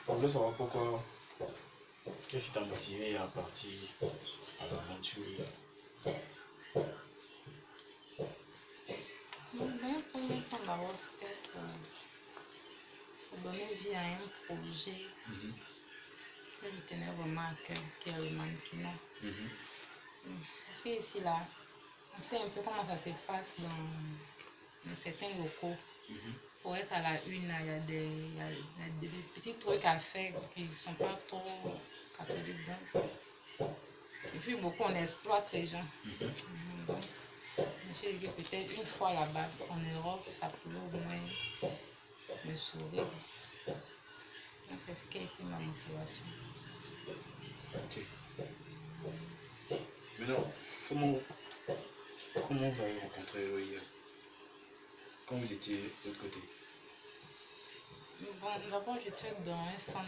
On voulait savoir pourquoi, qu'est-ce qui t'a motivé à partir à l'aventure? Dans un premier temps, d'abord, c'était pour donner vie à un projet que je tenais vraiment à cœur, qui est le mannequinat. Parce que ici, là, on sait un peu comment ça se passe dans certains locaux. Pour être à la une, il y a des petits trucs à faire qui ne sont pas trop catholiques. Donc. Et puis, beaucoup, on exploite les gens. Donc, je me suis dit que peut-être une fois là-bas, en Europe, ça pouvait au moins me sourire. Donc, c'est ce qui a été ma motivation. Ok. Maintenant, comment vous avez rencontré l'OIM quand vous étiez de l'autre côté? Bon, d'abord, j'étais dans un centre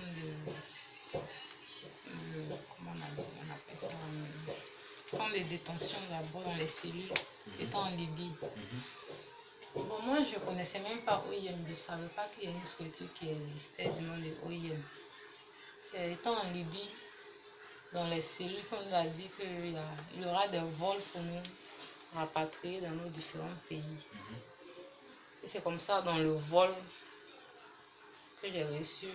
comment on appelle ça, centre de détention d'abord dans les cellules, étant en Libye. Bon, moi, je ne connaissais même pas OIM, je ne savais pas qu'il y a une structure qui existait du nom de OIM. C'est étant en Libye, dans les cellules, qu'on nous a dit qu'il y aura des vols pour nous rapatrier dans nos différents pays. Et c'est comme ça, dans le vol, que j'ai reçu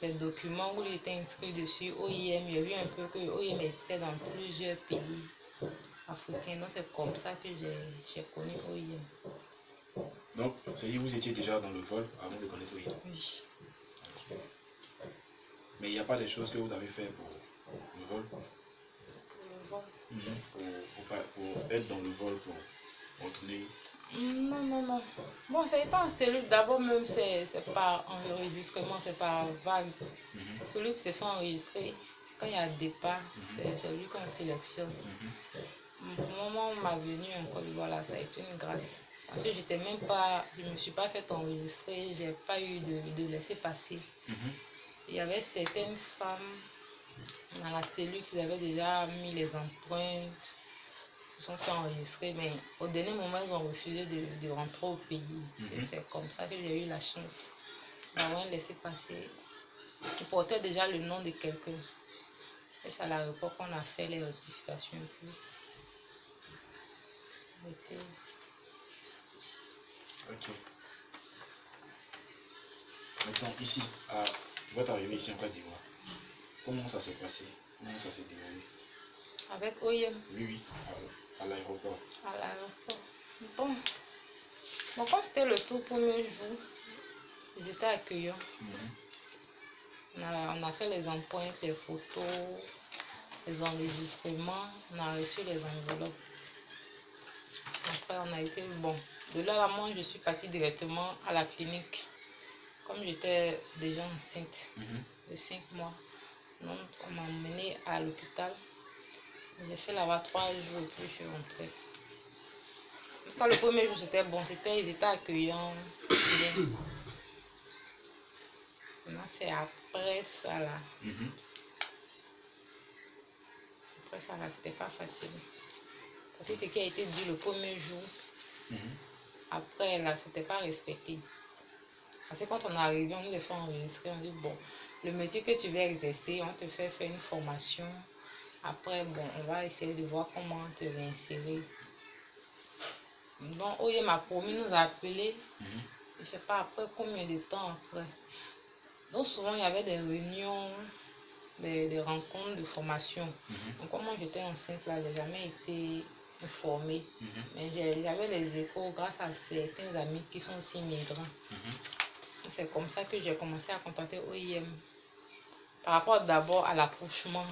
des documents où il était inscrit dessus OIM. J'ai vu un peu que OIM existait dans plusieurs pays africains. Donc c'est comme ça que j'ai connu OIM. Donc, c'est-à-dire que vous étiez déjà dans le vol avant de connaître OIM? Oui. Mais il n'y a pas des choses que vous avez fait pour le vol? Pour le vol. Pour être dans le vol, pour retourner? Non. Bon, c'est étant en cellule, d'abord même, c'est par enregistrement, c'est par vague. Celui qui se fait enregistrer, quand il y a départ, c'est lui qu'on sélectionne. Pour le moment, ma venue en Côte d'Ivoire, là, ça a été une grâce. Parce que je ne me suis pas fait enregistrer, j'ai pas eu de laisser passer. Il y avait certaines femmes dans la cellule qui avaient déjà mis les empreintes, se sont fait enregistrer, mais au dernier moment, ils ont refusé de rentrer au pays. Et c'est comme ça que j'ai eu la chance d'avoir un laissez-passer qui portait déjà le nom de quelqu'un. Et c'est à l'aéroport qu'on a fait les rectifications. Ok. Maintenant, ici, votre arrivée ici en Côte d'Ivoire, comment ça s'est passé? Comment ça s'est déroulé? Avec OIM? Oui, à l'aéroport. À l'aéroport. Bon, comme c'était le tout premier jour, ils étaient accueillants. On a fait les empreintes, les photos, les enregistrements, on a reçu les enveloppes. Après, on a été bon. De là, moi, je suis partie directement à la clinique. Comme j'étais déjà enceinte de 5 mois, donc on m'a emmenée à l'hôpital. J'ai fait là-bas 3 jours et puis je suis rentrée. Quand le premier jour c'était bon, ils étaient accueillants. Maintenant c'est après ça là. Après ça là, c'était pas facile. Parce que ce qui a été dit le premier jour, après là, c'était pas respecté. Parce que quand on est arrivé, on nous a fait enregistrer, on dit bon, le métier que tu veux exercer, on te fait faire une formation. Après, bon, on va essayer de voir comment te réinsérer. Donc, OIM m'a promis nous appeler, je ne sais pas après combien de temps après. Donc, souvent, il y avait des réunions, des rencontres de formation. Donc, comme moi j'étais enceinte là, je n'ai jamais été informée. Mais j'avais les échos grâce à certains amis qui sont aussi migrants. C'est comme ça que j'ai commencé à contacter OIM. Par rapport d'abord à l'accouchement.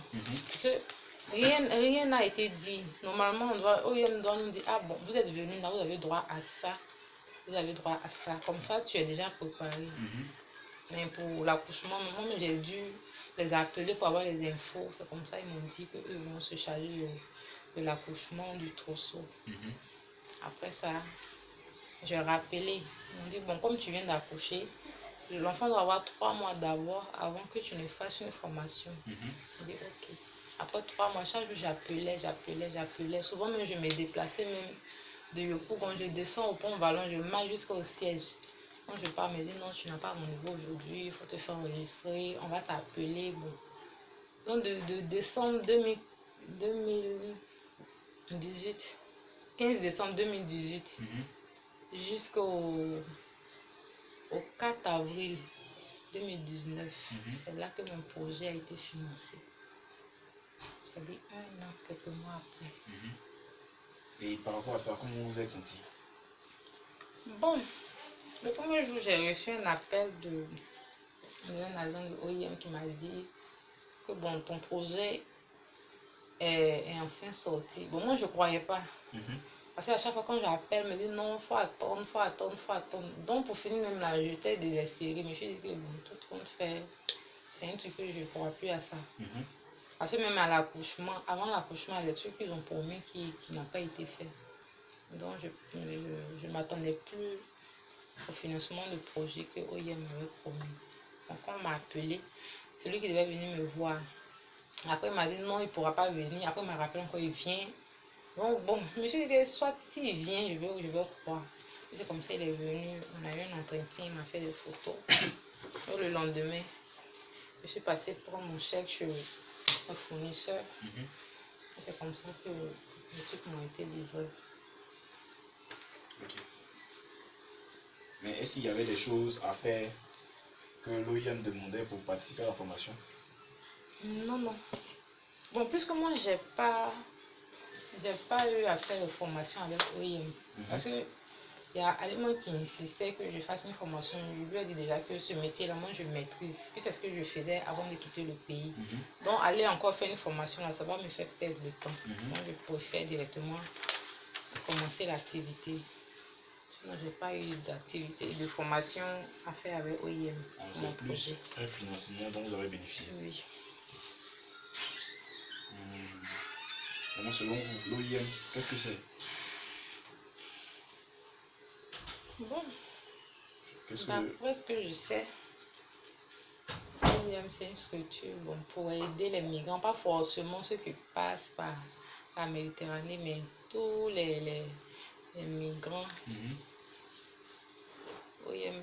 Rien n'a été dit. Normalement, OIM doit nous dire, ah bon, vous êtes venu là, vous avez droit à ça. Vous avez droit à ça. Comme ça, tu es déjà préparé. Mais pour l'accouchement, moi, j'ai dû les appeler pour avoir les infos. C'est comme ça qu'ils m'ont dit qu'eux vont se charger de l'accouchement du trousseau. Après ça, j'ai rappelé. Ils m'ont dit, bon, comme tu viens d'accoucher, l'enfant doit avoir 3 mois d'abord avant que tu ne fasses une formation. J'ai dit, ok. Après 3 mois, chaque jour, j'appelais. Souvent, même, je me déplaçais même de Yopougon. Je descends au pont Vallon, je marche jusqu'au siège. Quand je pars, me dit non, tu n'as pas rendez-vous aujourd'hui, il faut te faire enregistrer, on va t'appeler. Bon. Donc de décembre 2018, 15 décembre 2018 jusqu'au 4 avril 2019, c'est là que mon projet a été financé. C'est-à-dire 1 an, quelques mois après. Et par rapport à ça, comment vous vous êtes senti? Bon, le premier jour, j'ai reçu un appel d'un agent de OIM qui m'a dit que bon, ton projet est enfin sorti. Bon, moi, je ne croyais pas. Parce qu'à chaque fois quand j'appelle, me dit non, il faut attendre, il faut attendre, il faut attendre. Donc, pour finir même là, j'étais désespérée. Mais je me suis dit que bon, tout compte fait, c'est un truc que je ne crois plus à ça. Parce que même à l'accouchement, avant l'accouchement, il y a des trucs qu'ils ont promis qui n'ont pas été faits. Donc, je ne m'attendais plus au financement de projet que OIM m'avait promis. Donc, quand on m'a appelé, celui qui devait venir me voir, après il m'a dit non, il ne pourra pas venir. Après il m'a rappelé encore, il vient. Donc, bon, je me suis dit que soit s'il vient, je vais croire. C'est comme ça, il est venu, on a eu un entretien, il m'a fait des photos. Et le lendemain, je suis passée prendre mon chèque chez un fournisseur. C'est comme ça que les trucs m'ont été livrés. Ok. Mais est-ce qu'il y avait des choses à faire que l'OIM demandait pour participer à la formation? Non, non. Bon, puisque moi, j'ai pas eu à faire de formation avec OIM. Parce que il y a Aliment qui insistait que je fasse une formation. Je lui ai dit déjà que ce métier-là, moi, je maîtrise. Puis c'est ce que je faisais avant de quitter le pays. Donc, aller encore faire une formation, là, ça va me faire perdre le temps. Donc, je préfère directement commencer l'activité. Sinon, je n'ai pas eu d'activité, de formation à faire avec OIM. C'est plus un financement dont vous avez bénéficié. Oui. Comment selon vous, l'OIM, qu'est-ce que c'est? Bon, d'après ce que je sais, l'OIM c'est une structure bon, pour aider les migrants, pas forcément ceux qui passent par la Méditerranée, mais tous les migrants. OIM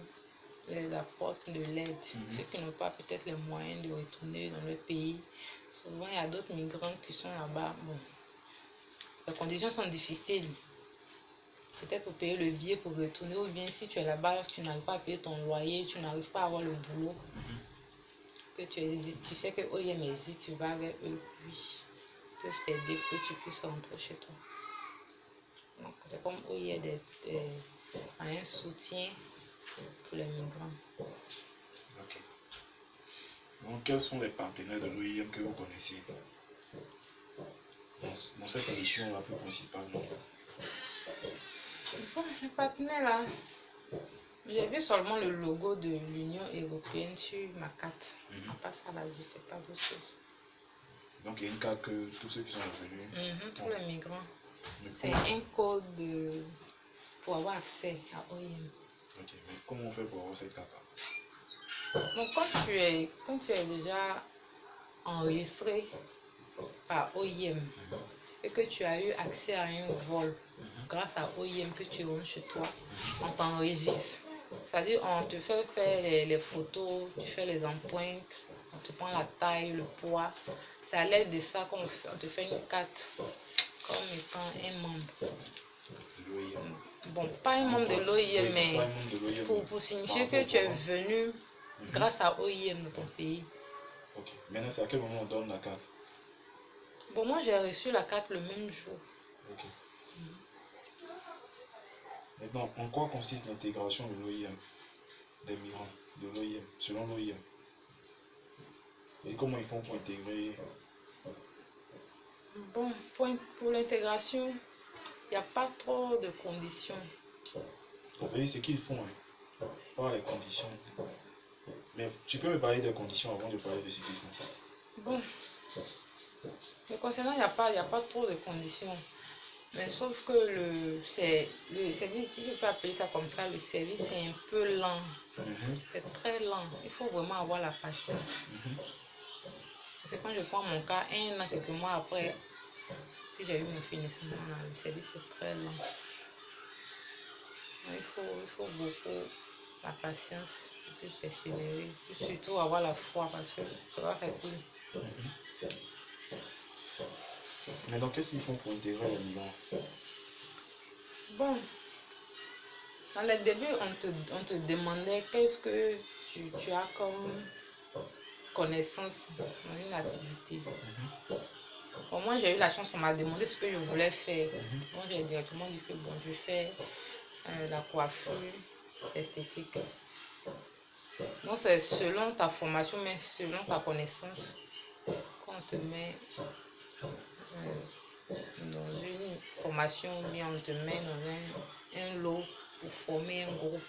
les apporte de l'aide. Ceux qui n'ont pas peut-être les moyens de retourner dans leur pays. Souvent, il y a d'autres migrants qui sont là-bas. Bon, les conditions sont difficiles. Peut-être pour payer le billet pour retourner, ou bien si tu es là-bas, tu n'arrives pas à payer ton loyer, tu n'arrives pas à avoir le boulot, que tu hésites, tu sais que OIM hésite, tu vas vers eux, puis ils peuvent t'aider pour que tu puisses rentrer chez toi. Donc, c'est comme OIM un soutien pour les migrants. Ok. Donc, quels sont les partenaires de l'OIM que vous connaissez dans cette émission-là, plus principalement? Bon, les partenaires là, j'ai vu seulement le logo de l'Union européenne sur ma carte. À part ça, là, je ne sais pas d'autre chose. Donc, il y a une carte que tous ceux qui sont revenus. Tous les migrants. C'est un code pour avoir accès à OIM. Ok, mais comment on fait pour avoir cette carte-là? Donc, quand tu es déjà enregistré par OIM et que tu as eu accès à un vol grâce à OIM que tu rentres chez toi, on t'enregistre. C'est-à-dire, on te fait faire les photos, tu fais les empreintes, on te prend la taille, le poids. C'est à l'aide de ça qu'on te fait une carte comme étant un membre. Bon, pas un membre de l'OIM, mais pour signifier que tu es venu grâce à OIM dans ton pays. Ok. Maintenant, c'est à quel moment on donne la carte? Bon, moi, j'ai reçu la carte le même jour. Ok. Maintenant, en quoi consiste l'intégration de l'OIM, des migrants, de l'OIM, selon l'OIM? Et comment ils font pour intégrer? Bon, pour l'intégration, il n'y a pas trop de conditions. Vous savez ce qu'ils font, hein? Pas les conditions. Mais tu peux me parler des conditions avant de parler de ce qu'ils font. Bon, mais concernant, il n'y a pas trop de conditions. Mais sauf que le service, si je peux appeler ça comme ça, le service est un peu lent. C'est très lent. Il faut vraiment avoir la patience. Parce que quand je prends mon cas, 1 an, quelques mois après, puis j'ai eu mon financement, le service est très lent. Il faut beaucoup la patience, et puis persévérer, et surtout avoir la foi parce que c'est pas facile. Mais donc, qu'est-ce qu'ils font pour intégrer les migrants? Bon, dans le début, on te demandait qu'est-ce que tu as comme connaissance dans une activité. Bon, moi, j'ai eu la chance, on m'a demandé ce que je voulais faire. Moi, j'ai directement dit que bon, je fais la coiffure esthétique. Donc, c'est selon ta formation, mais selon ta connaissance, qu'on te met dans une formation, ou bien on te met dans un lot pour former un groupe.